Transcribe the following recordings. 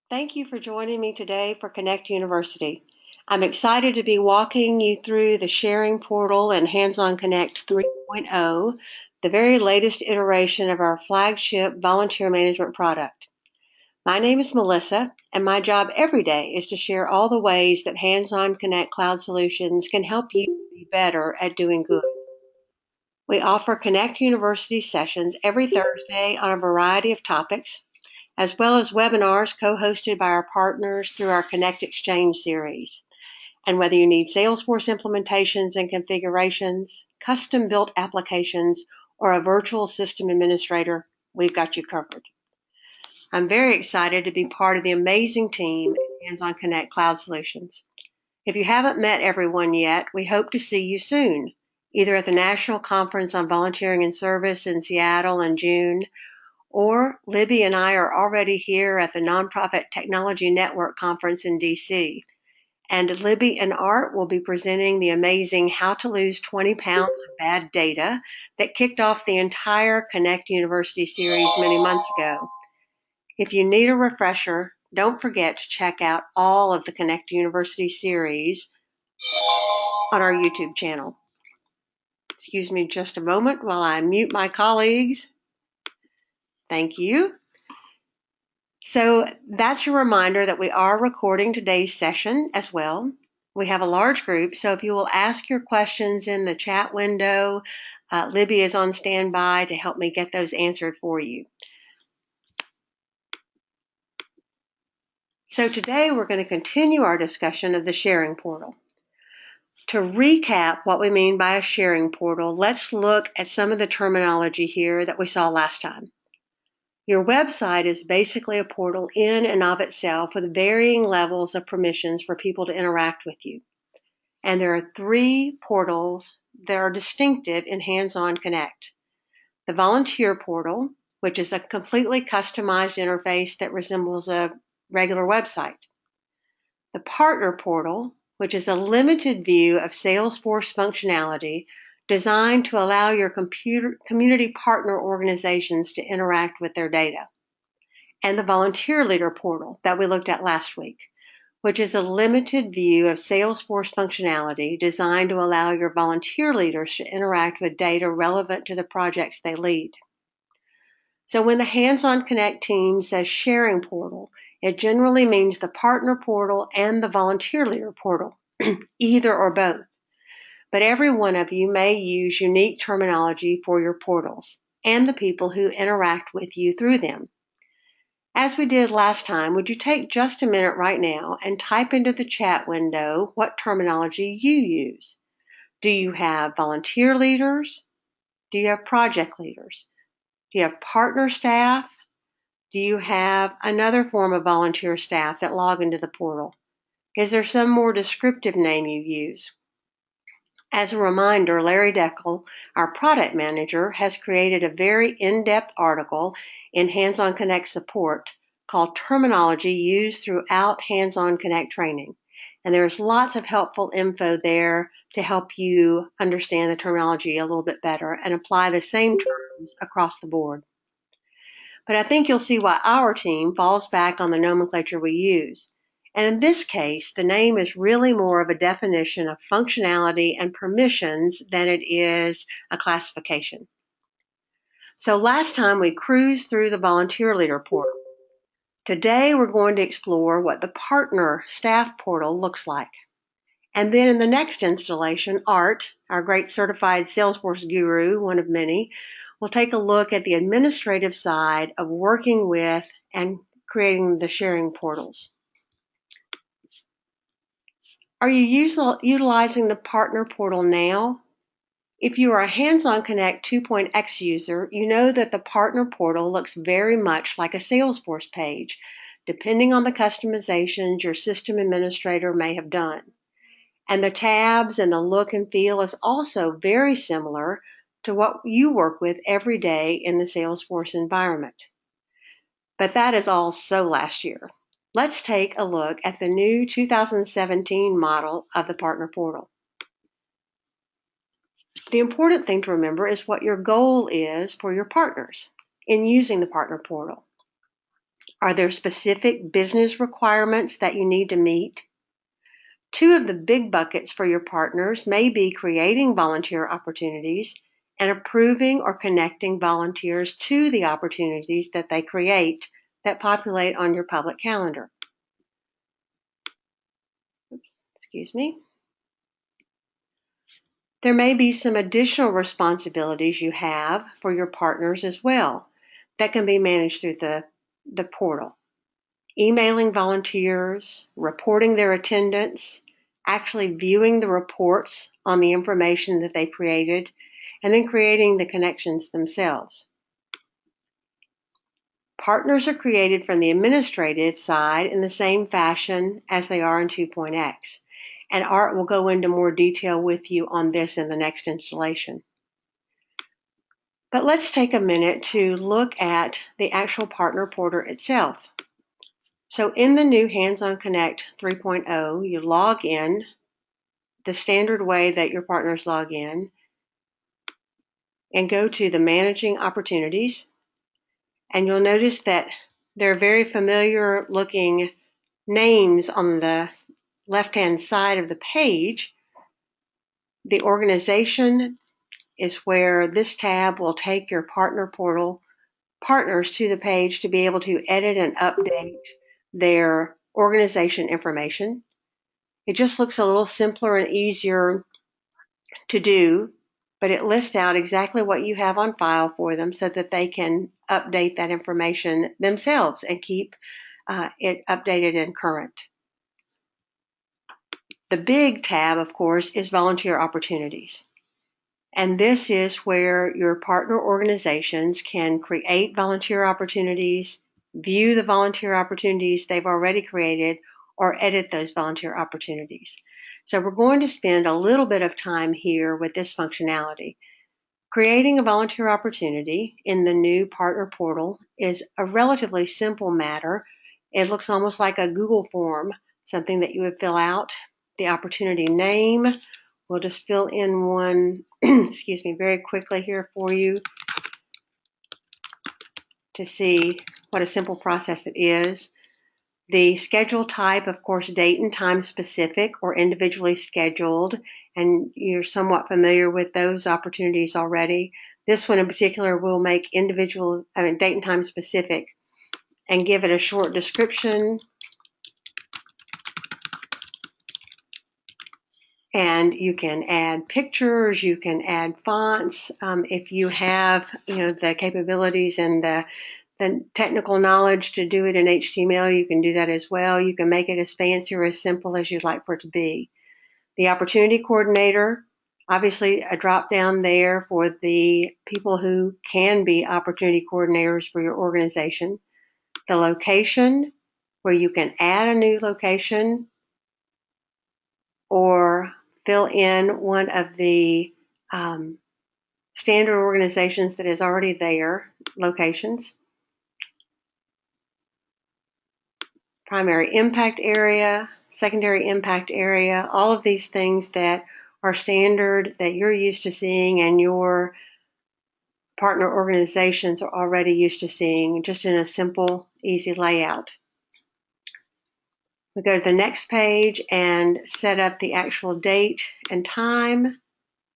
Thank you for joining me today for Connect University. I'm excited to be walking you through the sharing portal and Hands-on Connect 3.0, the very latest iteration of our flagship volunteer management product. My name is Melissa, and my job every day is to share all the ways that Hands-on Connect Cloud Solutions can help you be better at doing good. We offer Connect University sessions every Thursday on a variety of topics, as well as webinars co-hosted by our partners through our Connect Exchange series. And whether you need Salesforce implementations and configurations, custom-built applications, or a virtual system administrator, we've got you covered. I'm very excited to be part of the amazing team at Hands-on Connect Cloud Solutions. If you haven't met everyone yet, we hope to see you soon, either at the National Conference on Volunteering and Service in Seattle in June, or Libby and I are already here at the Nonprofit Technology Network Conference in DC. And Libby and Art will be presenting the amazing How to Lose 20 Pounds of Bad Data that kicked off the entire Connect University series many months ago. If you need a refresher, don't forget to check out all of the Connect University series on our YouTube channel. Excuse me just a moment while I mute my colleagues. Thank you. So that's your reminder that we are recording today's session as well. We have a large group, so if you will ask your questions in the chat window, Libby is on standby to help me get those answered for you. So today we're going to continue our discussion of the sharing portal. To recap what we mean by a sharing portal, let's look at some of the terminology here that we saw last time. Your website is basically a portal in and of itself with varying levels of permissions for people to interact with you. And there are three portals that are distinctive in Hands-on Connect. The volunteer portal, which is a completely customized interface that resembles a regular website. The partner portal, which is a limited view of Salesforce functionality designed to allow your community partner organizations to interact with their data. And the volunteer leader portal that we looked at last week, which is a limited view of Salesforce functionality designed to allow your volunteer leaders to interact with data relevant to the projects they lead. So when the Hands-on Connect team says sharing portal, it generally means the partner portal and the volunteer leader portal, either or both. But every one of you may use unique terminology for your portals and the people who interact with you through them. As we did last time, would you take just a minute right now and type into the chat window what terminology you use? Do you have volunteer leaders? Do you have project leaders? Do you have partner staff? Do you have another form of volunteer staff that log into the portal? Is there some more descriptive name you use? As a reminder, Larry Deckel, our product manager, has created a very in-depth article in Hands-on Connect support called Terminology Used Throughout Hands-on Connect Training. And there's lots of helpful info there to help you understand the terminology a little bit better and apply the same terms across the board. But I think you'll see why our team falls back on the nomenclature we use. And in this case, the name is really more of a definition of functionality and permissions than it is a classification. So last time we cruised through the volunteer leader portal. Today we're going to explore what the partner staff portal looks like. And then in the next installation, Art, our great certified Salesforce guru, one of many, will take a look at the administrative side of working with and creating the sharing portals. Are you utilizing the partner portal now? If you are a Hands-on Connect 2.x user, you know that the partner portal looks very much like a Salesforce page, depending on the customizations your system administrator may have done. And the tabs and the look and feel is also very similar to what you work with every day in the Salesforce environment. But that is all so last year. Let's take a look at the new 2017 model of the partner portal. The important thing to remember is what your goal is for your partners in using the partner portal. Are there specific business requirements that you need to meet? Two of the big buckets for your partners may be creating volunteer opportunities and approving or connecting volunteers to the opportunities that they create that populate on your public calendar. Excuse me. There may be some additional responsibilities you have for your partners as well that can be managed through the portal. Emailing volunteers, reporting their attendance, actually viewing the reports on the information that they created, and then creating the connections themselves. Partners are created from the administrative side in the same fashion as they are in 2.x, and Art will go into more detail with you on this in the next installation. But let's take a minute to look at the actual partner portal itself. So in the new Hands-on Connect 3.0, you log in the standard way that your partners log in and go to the Managing Opportunities. And you'll notice that there are very familiar looking names on the left-hand side of the page. The organization is where this tab will take your partner portal partners to the page to be able to edit and update their organization information. It just looks a little simpler and easier to do, but it lists out exactly what you have on file for them so that they can update that information themselves and keep it updated and current. The big tab, of course, is volunteer opportunities. And this is where your partner organizations can create volunteer opportunities, view the volunteer opportunities they've already created, or edit those volunteer opportunities. So we're going to spend a little bit of time here with this functionality. Creating a volunteer opportunity in the new partner portal is a relatively simple matter. It looks almost like a Google form, something that you would fill out. The opportunity name, we'll just fill in one, excuse me, very quickly here for you to see what a simple process it is. The schedule type, of course, date and time specific or individually scheduled, and you're somewhat familiar with those opportunities already. This one in particular will make date and time specific and give it a short description. And you can add pictures, you can add fonts. If you have, the capabilities and the technical knowledge to do it in HTML, you can do that as well. You can make it as fancy or as simple as you'd like for it to be. The opportunity coordinator, obviously a drop down there for the people who can be opportunity coordinators for your organization. The location, where you can add a new location or fill in one of the standard organizations that is already there, locations. Primary impact area, secondary impact area, all of these things that are standard that you're used to seeing and your partner organizations are already used to seeing, just in a simple, easy layout. We go to the next page and set up the actual date and time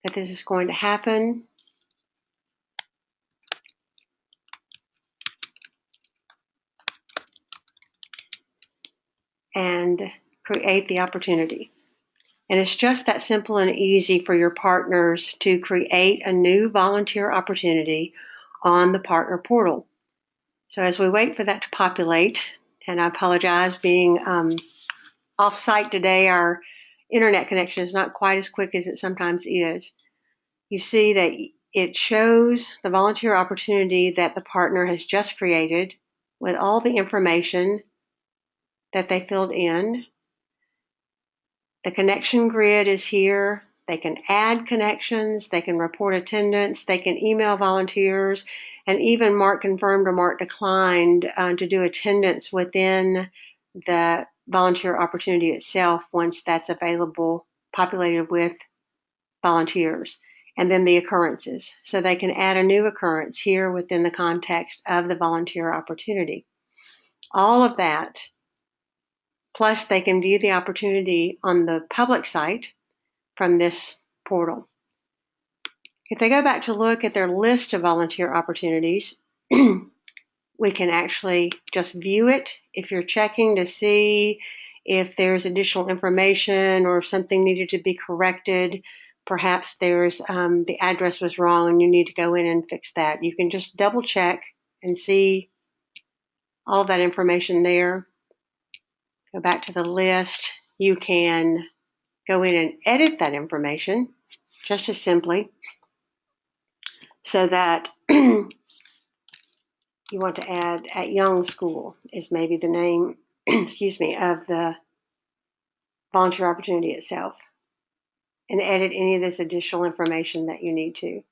that this is going to happen. And create the opportunity. And it's just that simple and easy for your partners to create a new volunteer opportunity on the partner portal. So as we wait for that to populate, and I apologize, being off-site today, our internet connection is not quite as quick as it sometimes is. You see that it shows the volunteer opportunity that the partner has just created with all the information that they filled in. The connection grid is here. They can add connections, they can report attendance, they can email volunteers, and even mark confirmed or mark declined to do attendance within the volunteer opportunity itself once that's available, populated with volunteers. And then the occurrences. So they can add a new occurrence here within the context of the volunteer opportunity. all of that. Plus, they can view the opportunity on the public site from this portal. If they go back to look at their list of volunteer opportunities, we can actually just view it. If you're checking to see if there's additional information or if something needed to be corrected, perhaps there's the address was wrong and you need to go in and fix that. You can just double check and see all of that information there. Go back to the list. You can go in and edit that information just as simply, so that you want to add at Young School is maybe the name, excuse me, of the volunteer opportunity itself, and edit any of this additional information that you need to.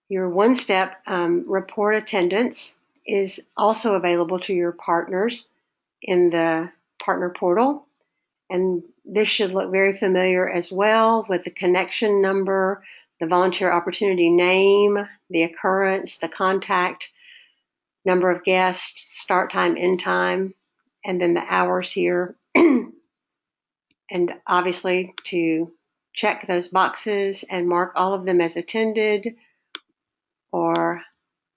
Your one-step report attendance is also available to your partners in the partner portal. And this should look very familiar as well, with the connection number, the volunteer opportunity name, the occurrence, the contact, number of guests, start time, end time, and then the hours here. And obviously to check those boxes and mark all of them as attended, or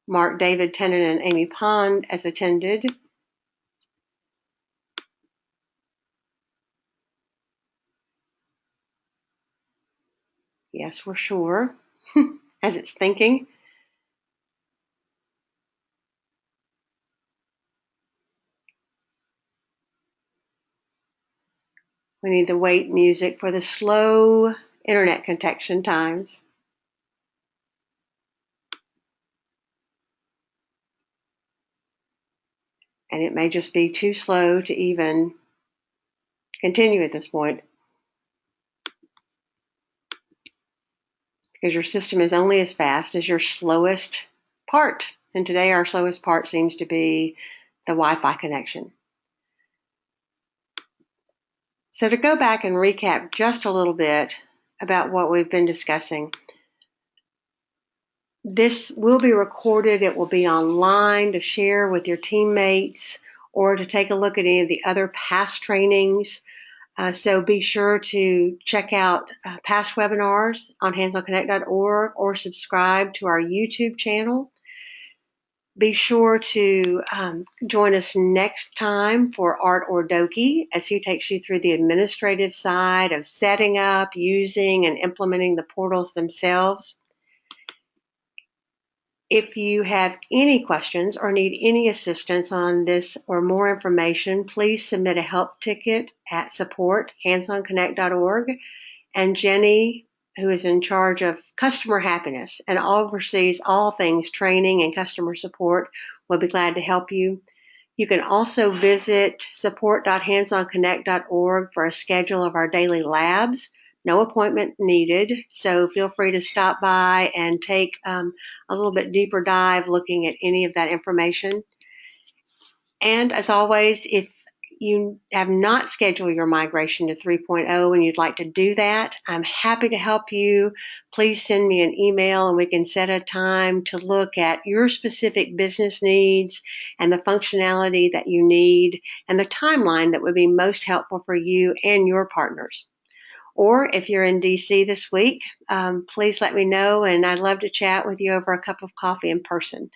mark David Tennant and Amy Pond as attended. Yes, we're sure, as it's thinking. We need the wait music for the slow internet connection times. And it may just be too slow to even continue at this point, because your system is only as fast as your slowest part. And today our slowest part seems to be the Wi-Fi connection. So to go back and recap just a little bit about what we've been discussing, this will be recorded. It will be online to share with your teammates or to take a look at any of the other past trainings. So be sure to check out past webinars on handsonconnect.org or subscribe to our YouTube channel. Be sure to join us next time for Art Ordoki as he takes you through the administrative side of setting up, using, and implementing the portals themselves. If you have any questions or need any assistance on this or more information, please submit a help ticket at support@handsonconnect.org. And Jenny, who is in charge of customer happiness and oversees all things training and customer support, will be glad to help you. You can also visit support.handsonconnect.org for a schedule of our daily labs. No appointment needed, so feel free to stop by and take a little bit deeper dive looking at any of that information. And as always, if you have not scheduled your migration to 3.0 and you'd like to do that, I'm happy to help you. Please send me an email and we can set a time to look at your specific business needs and the functionality that you need and the timeline that would be most helpful for you and your partners. Or if you're in DC this week, please let me know, and I'd love to chat with you over a cup of coffee in person.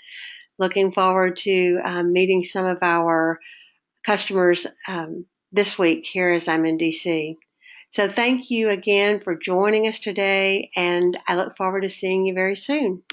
Looking forward to meeting some of our customers this week here as I'm in DC. So thank you again for joining us today, and I look forward to seeing you very soon.